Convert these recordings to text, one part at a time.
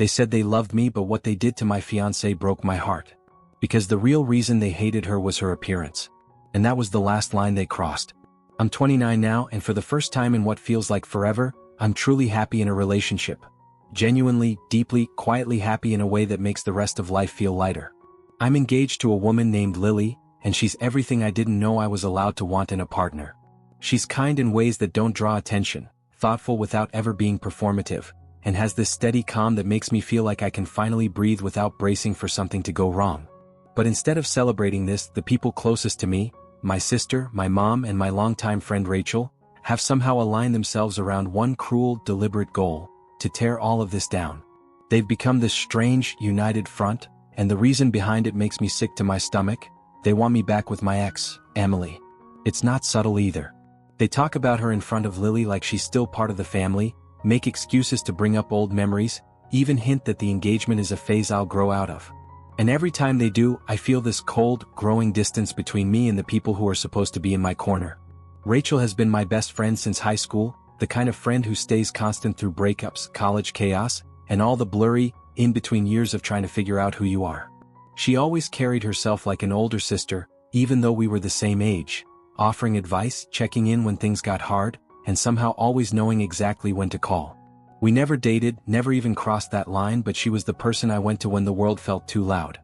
They said they loved me, but what they did to my fiancée broke my heart. Because the real reason they hated her was her appearance. And that was the last line they crossed. I'm 29 now, and for the first time in what feels like forever, I'm truly happy in a relationship. Genuinely, deeply, quietly happy in a way that makes the rest of life feel lighter. I'm engaged to a woman named Lily, and she's everything I didn't know I was allowed to want in a partner. She's kind in ways that don't draw attention, thoughtful without ever being performative, and has this steady calm that makes me feel like I can finally breathe without bracing for something to go wrong. But instead of celebrating this, the people closest to me, my sister, my mom, and my longtime friend Rachel, have somehow aligned themselves around one cruel, deliberate goal: to tear all of this down. They've become this strange, united front, and the reason behind it makes me sick to my stomach. They want me back with my ex, Emily. It's not subtle either. They talk about her in front of Lily like she's still part of the family, make excuses to bring up old memories, even hint that the engagement is a phase I'll grow out of. And every time they do, I feel this cold, growing distance between me and the people who are supposed to be in my corner. Rachel has been my best friend since high school, the kind of friend who stays constant through breakups, college chaos, and all the blurry, in-between years of trying to figure out who you are. She always carried herself like an older sister, even though we were the same age, offering advice, checking in when things got hard, and somehow always knowing exactly when to call. We never dated, never even crossed that line, but she was the person I went to when the world felt too loud.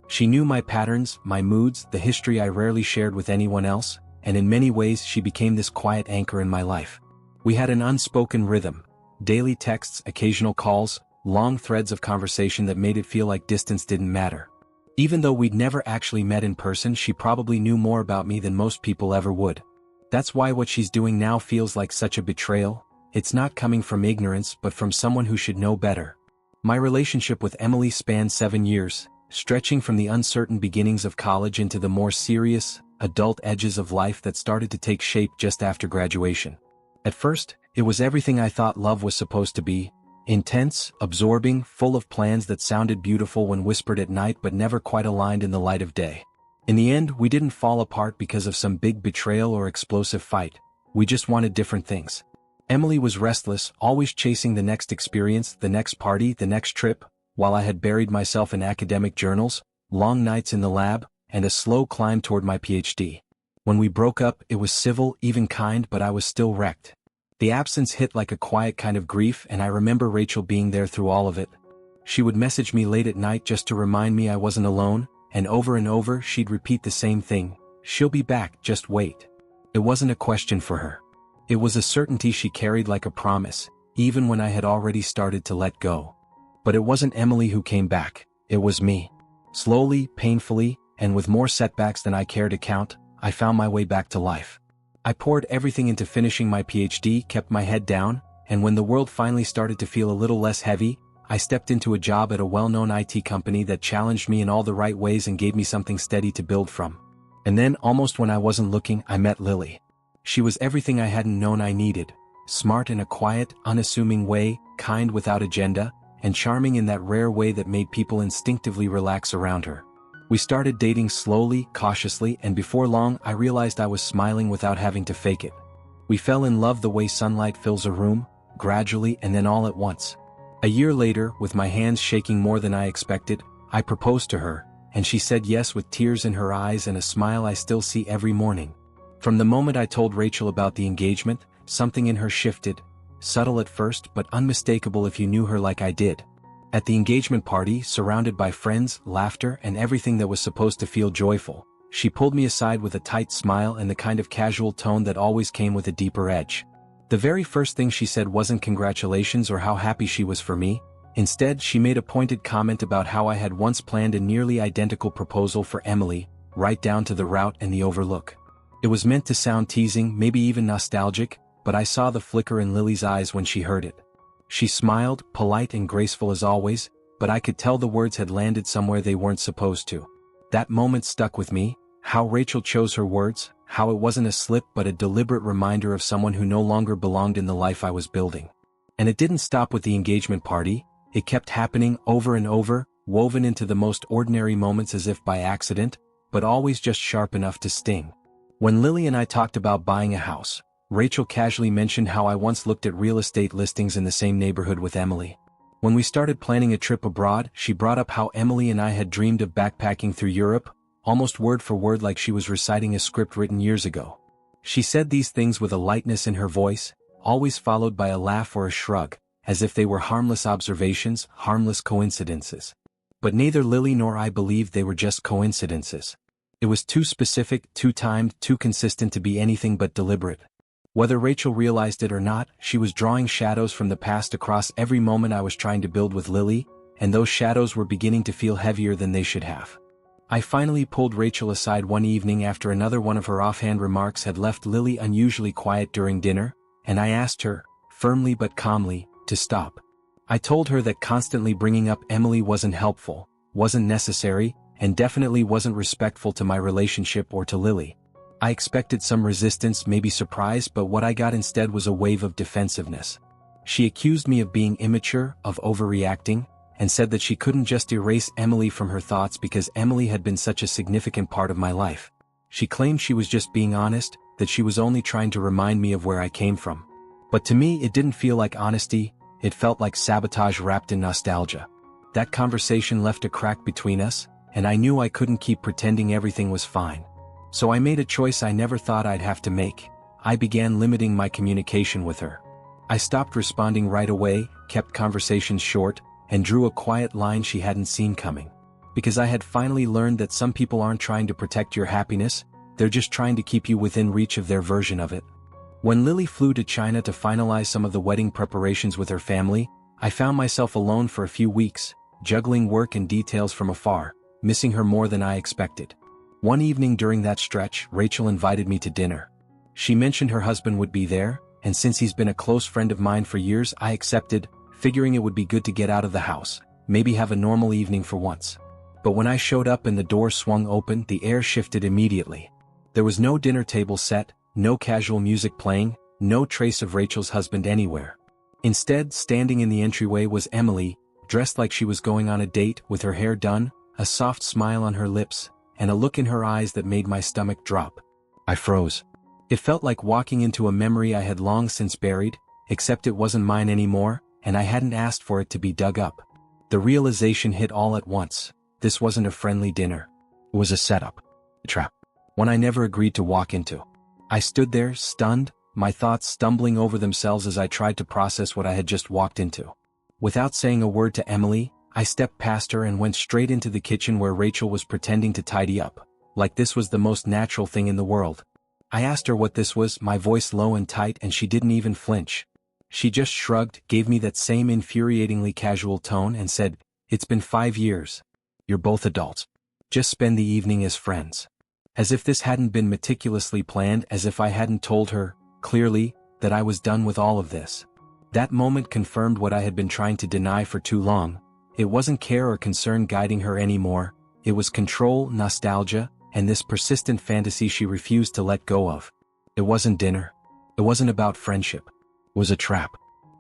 She knew my patterns, my moods, the history I rarely shared with anyone else, and in many ways she became this quiet anchor in my life. We had an unspoken rhythm, daily texts, occasional calls, long threads of conversation that made it feel like distance didn't matter. Even though we'd never actually met in person, she probably knew more about me than most people ever would. That's why what she's doing now feels like such a betrayal. It's not coming from ignorance, but from someone who should know better. My relationship with Emily spanned 7 years, stretching from the uncertain beginnings of college into the more serious, adult edges of life that started to take shape just after graduation. At first, it was everything I thought love was supposed to be: intense, absorbing, full of plans that sounded beautiful when whispered at night but never quite aligned in the light of day. In the end, we didn't fall apart because of some big betrayal or explosive fight. We just wanted different things. Emily was restless, always chasing the next experience, the next party, the next trip, while I had buried myself in academic journals, long nights in the lab, and a slow climb toward my PhD. When we broke up, it was civil, even kind, but I was still wrecked. The absence hit like a quiet kind of grief, and I remember Rachel being there through all of it. She would message me late at night just to remind me I wasn't alone, and over she'd repeat the same thing: "She'll be back, just wait." It wasn't a question for her. It was a certainty she carried like a promise, even when I had already started to let go. But it wasn't Emily who came back, it was me. Slowly, painfully, and with more setbacks than I care to count, I found my way back to life. I poured everything into finishing my PhD, kept my head down, and when the world finally started to feel a little less heavy, I stepped into a job at a well-known IT company that challenged me in all the right ways and gave me something steady to build from. And then, almost when I wasn't looking, I met Lily. She was everything I hadn't known I needed: smart in a quiet, unassuming way, kind without agenda, and charming in that rare way that made people instinctively relax around her. We started dating slowly, cautiously, and before long I realized I was smiling without having to fake it. We fell in love the way sunlight fills a room, gradually and then all at once. A year later, with my hands shaking more than I expected, I proposed to her, and she said yes with tears in her eyes and a smile I still see every morning. From the moment I told Rachel about the engagement, something in her shifted, subtle at first but unmistakable if you knew her like I did. At the engagement party, surrounded by friends, laughter, and everything that was supposed to feel joyful, she pulled me aside with a tight smile and the kind of casual tone that always came with a deeper edge. The very first thing she said wasn't congratulations or how happy she was for me. Instead, she made a pointed comment about how I had once planned a nearly identical proposal for Emily, right down to the route and the overlook. It was meant to sound teasing, maybe even nostalgic, but I saw the flicker in Lily's eyes when she heard it. She smiled, polite and graceful as always, but I could tell the words had landed somewhere they weren't supposed to. That moment stuck with me: how Rachel chose her words, how it wasn't a slip but a deliberate reminder of someone who no longer belonged in the life I was building. And it didn't stop with the engagement party. It kept happening over and over, woven into the most ordinary moments as if by accident, but always just sharp enough to sting. When Lily and I talked about buying a house, Rachel casually mentioned how I once looked at real estate listings in the same neighborhood with Emily. When we started planning a trip abroad, she brought up how Emily and I had dreamed of backpacking through Europe, almost word for word like she was reciting a script written years ago. She said these things with a lightness in her voice, always followed by a laugh or a shrug, as if they were harmless observations, harmless coincidences. But neither Lily nor I believed they were just coincidences. It was too specific, too timed, too consistent to be anything but deliberate. Whether Rachel realized it or not, she was drawing shadows from the past across every moment I was trying to build with Lily, and those shadows were beginning to feel heavier than they should have. I finally pulled Rachel aside one evening after another one of her offhand remarks had left Lily unusually quiet during dinner, and I asked her, firmly but calmly, to stop. I told her that constantly bringing up Emily wasn't helpful, wasn't necessary, and definitely wasn't respectful to my relationship or to Lily. I expected some resistance, maybe surprise, but what I got instead was a wave of defensiveness. She accused me of being immature, of overreacting, and said that she couldn't just erase Emily from her thoughts because Emily had been such a significant part of my life. She claimed she was just being honest, that she was only trying to remind me of where I came from. But to me it didn't feel like honesty, it felt like sabotage wrapped in nostalgia. That conversation left a crack between us, and I knew I couldn't keep pretending everything was fine. So I made a choice I never thought I'd have to make. I began limiting my communication with her. I stopped responding right away, kept conversations short, and drew a quiet line she hadn't seen coming. Because I had finally learned that some people aren't trying to protect your happiness, they're just trying to keep you within reach of their version of it. When Lily flew to China to finalize some of the wedding preparations with her family, I found myself alone for a few weeks, juggling work and details from afar, missing her more than I expected. One evening during that stretch, Rachel invited me to dinner. She mentioned her husband would be there, and since he's been a close friend of mine for years, I accepted, figuring it would be good to get out of the house, maybe have a normal evening for once. But when I showed up and the door swung open, the air shifted immediately. There was no dinner table set, no casual music playing, no trace of Rachel's husband anywhere. Instead, standing in the entryway was Emily, dressed like she was going on a date, with her hair done, a soft smile on her lips, and a look in her eyes that made my stomach drop. I froze. It felt like walking into a memory I had long since buried, except it wasn't mine anymore, and I hadn't asked for it to be dug up. The realization hit all at once. This wasn't a friendly dinner. It was a setup. A trap. One I never agreed to walk into. I stood there, stunned, my thoughts stumbling over themselves as I tried to process what I had just walked into. Without saying a word to Emily, I stepped past her and went straight into the kitchen where Rachel was pretending to tidy up, like this was the most natural thing in the world. I asked her what this was, my voice low and tight, and she didn't even flinch. She just shrugged, gave me that same infuriatingly casual tone, and said, "It's been 5 years. You're both adults. Just spend the evening as friends." As if this hadn't been meticulously planned, as if I hadn't told her, clearly, that I was done with all of this. That moment confirmed what I had been trying to deny for too long. It wasn't care or concern guiding her anymore, it was control, nostalgia, and this persistent fantasy she refused to let go of. It wasn't dinner. It wasn't about friendship. It was a trap.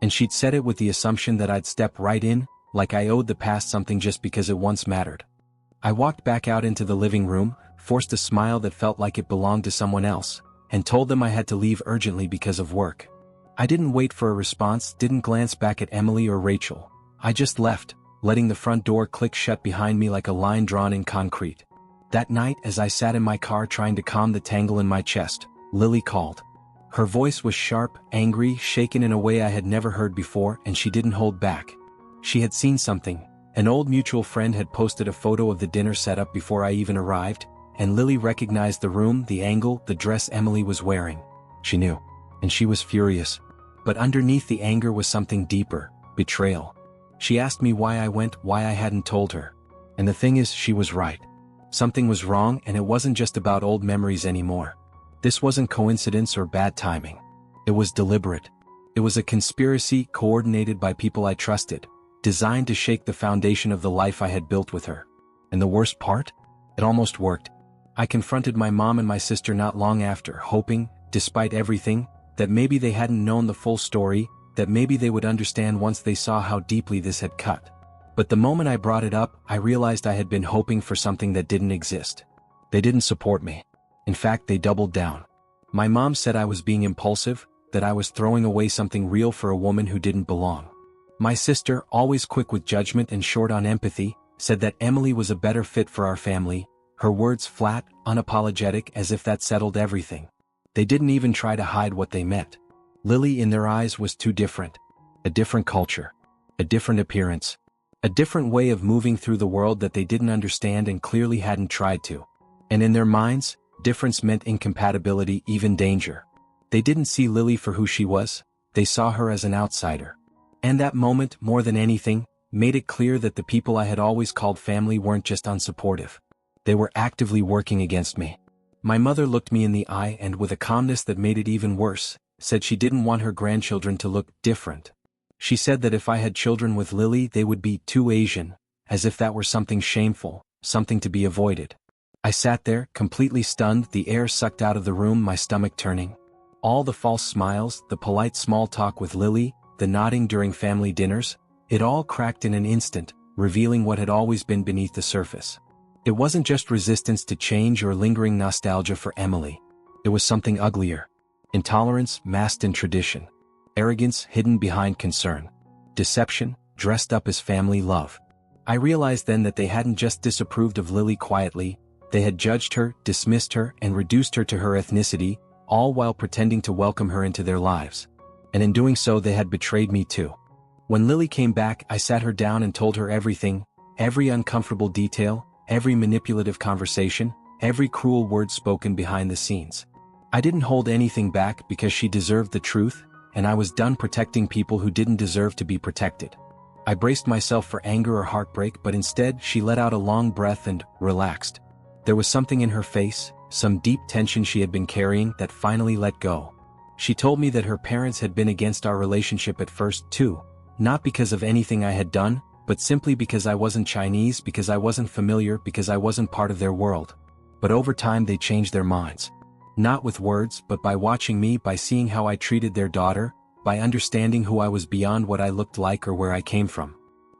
And she'd said it with the assumption that I'd step right in, like I owed the past something just because it once mattered. I walked back out into the living room, forced a smile that felt like it belonged to someone else, and told them I had to leave urgently because of work. I didn't wait for a response, didn't glance back at Emily or Rachel. I just left, letting the front door click shut behind me like a line drawn in concrete. That night, as I sat in my car trying to calm the tangle in my chest, Lily called. Her voice was sharp, angry, shaken in a way I had never heard before, and she didn't hold back. She had seen something. An old mutual friend had posted a photo of the dinner setup before I even arrived, and Lily recognized the room, the angle, the dress Emily was wearing. She knew. And she was furious. But underneath the anger was something deeper, betrayal. She asked me why I went, why I hadn't told her. And the thing is, she was right. Something was wrong, and it wasn't just about old memories anymore. This wasn't coincidence or bad timing. It was deliberate. It was a conspiracy coordinated by people I trusted, designed to shake the foundation of the life I had built with her. And the worst part? It almost worked. I confronted my mom and my sister not long after, hoping, despite everything, that maybe they hadn't known the full story, that maybe they would understand once they saw how deeply this had cut. But the moment I brought it up, I realized I had been hoping for something that didn't exist. They didn't support me. In fact, they doubled down. My mom said I was being impulsive, that I was throwing away something real for a woman who didn't belong. My sister, always quick with judgment and short on empathy, said that Emily was a better fit for our family, her words flat, unapologetic, as if that settled everything. They didn't even try to hide what they meant. Lily in their eyes was too different. A different culture. A different appearance. A different way of moving through the world that they didn't understand and clearly hadn't tried to. And in their minds, difference meant incompatibility, even danger. They didn't see Lily for who she was, they saw her as an outsider. And that moment, more than anything, made it clear that the people I had always called family weren't just unsupportive. They were actively working against me. My mother looked me in the eye and, with a calmness that made it even worse, said she didn't want her grandchildren to look different. She said that if I had children with Lily, they would be too Asian, as if that were something shameful, something to be avoided. I sat there, completely stunned, the air sucked out of the room, my stomach turning. All the false smiles, the polite small talk with Lily, the nodding during family dinners, it all cracked in an instant, revealing what had always been beneath the surface. It wasn't just resistance to change or lingering nostalgia for Emily. It was something uglier. Intolerance masked in tradition. Arrogance hidden behind concern. Deception dressed up as family love. I realized then that they hadn't just disapproved of Lily quietly, they had judged her, dismissed her, and reduced her to her ethnicity, all while pretending to welcome her into their lives. And in doing so they had betrayed me too. When Lily came back, I sat her down and told her everything, every uncomfortable detail, every manipulative conversation, every cruel word spoken behind the scenes. I didn't hold anything back because she deserved the truth, and I was done protecting people who didn't deserve to be protected. I braced myself for anger or heartbreak, but instead she let out a long breath and relaxed. There was something in her face, some deep tension she had been carrying, that finally let go. She told me that her parents had been against our relationship at first too, not because of anything I had done, but simply because I wasn't Chinese, because I wasn't familiar, because I wasn't part of their world. But over time they changed their minds. Not with words, but by watching me, by seeing how I treated their daughter, by understanding who I was beyond what I looked like or where I came from.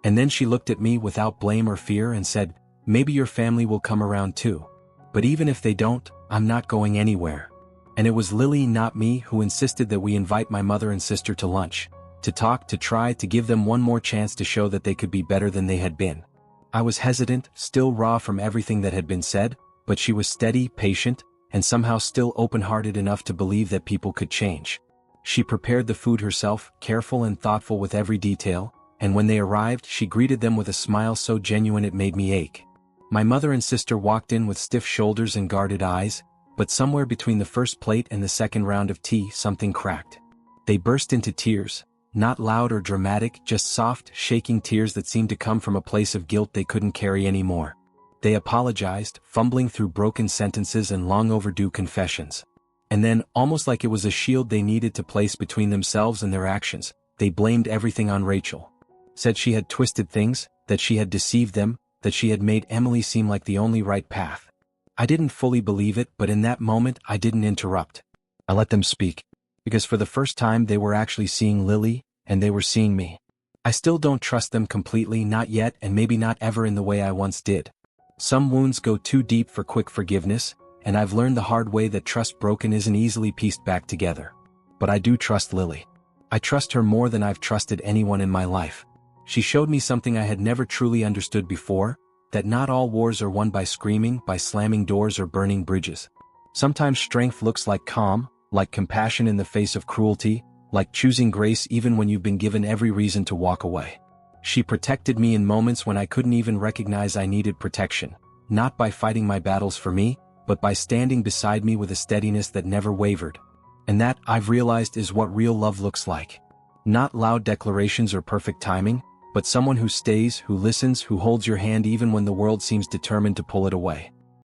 And then she looked at me without blame or fear and said, "Maybe your family will come around too. But even if they don't, I'm not going anywhere." And it was Lily, not me, who insisted that we invite my mother and sister to lunch. To talk, to try to give them one more chance to show that they could be better than they had been. I was hesitant, still raw from everything that had been said, but she was steady, patient, and somehow still open-hearted enough to believe that people could change. She prepared the food herself, careful and thoughtful with every detail, and when they arrived, she greeted them with a smile so genuine it made me ache. My mother and sister walked in with stiff shoulders and guarded eyes, but somewhere between the first plate and the second round of tea, something cracked. They burst into tears. Not loud or dramatic, just soft, shaking tears that seemed to come from a place of guilt they couldn't carry anymore. They apologized, fumbling through broken sentences and long overdue confessions. And then, almost like it was a shield they needed to place between themselves and their actions, they blamed everything on Rachel. Said she had twisted things, that she had deceived them, that she had made Emily seem like the only right path. I didn't fully believe it, but in that moment I didn't interrupt. I let them speak. Because for the first time they were actually seeing Lily, and they were seeing me. I still don't trust them completely, not yet, and maybe not ever in the way I once did. Some wounds go too deep for quick forgiveness, and I've learned the hard way that trust broken isn't easily pieced back together. But I do trust Lily. I trust her more than I've trusted anyone in my life. She showed me something I had never truly understood before, that not all wars are won by screaming, by slamming doors or burning bridges. Sometimes strength looks like calm, like compassion in the face of cruelty, like choosing grace even when you've been given every reason to walk away. She protected me in moments when I couldn't even recognize I needed protection, not by fighting my battles for me, but by standing beside me with a steadiness that never wavered. And that, I've realized, is what real love looks like. Not loud declarations or perfect timing, but someone who stays, who listens, who holds your hand even when the world seems determined to pull it away.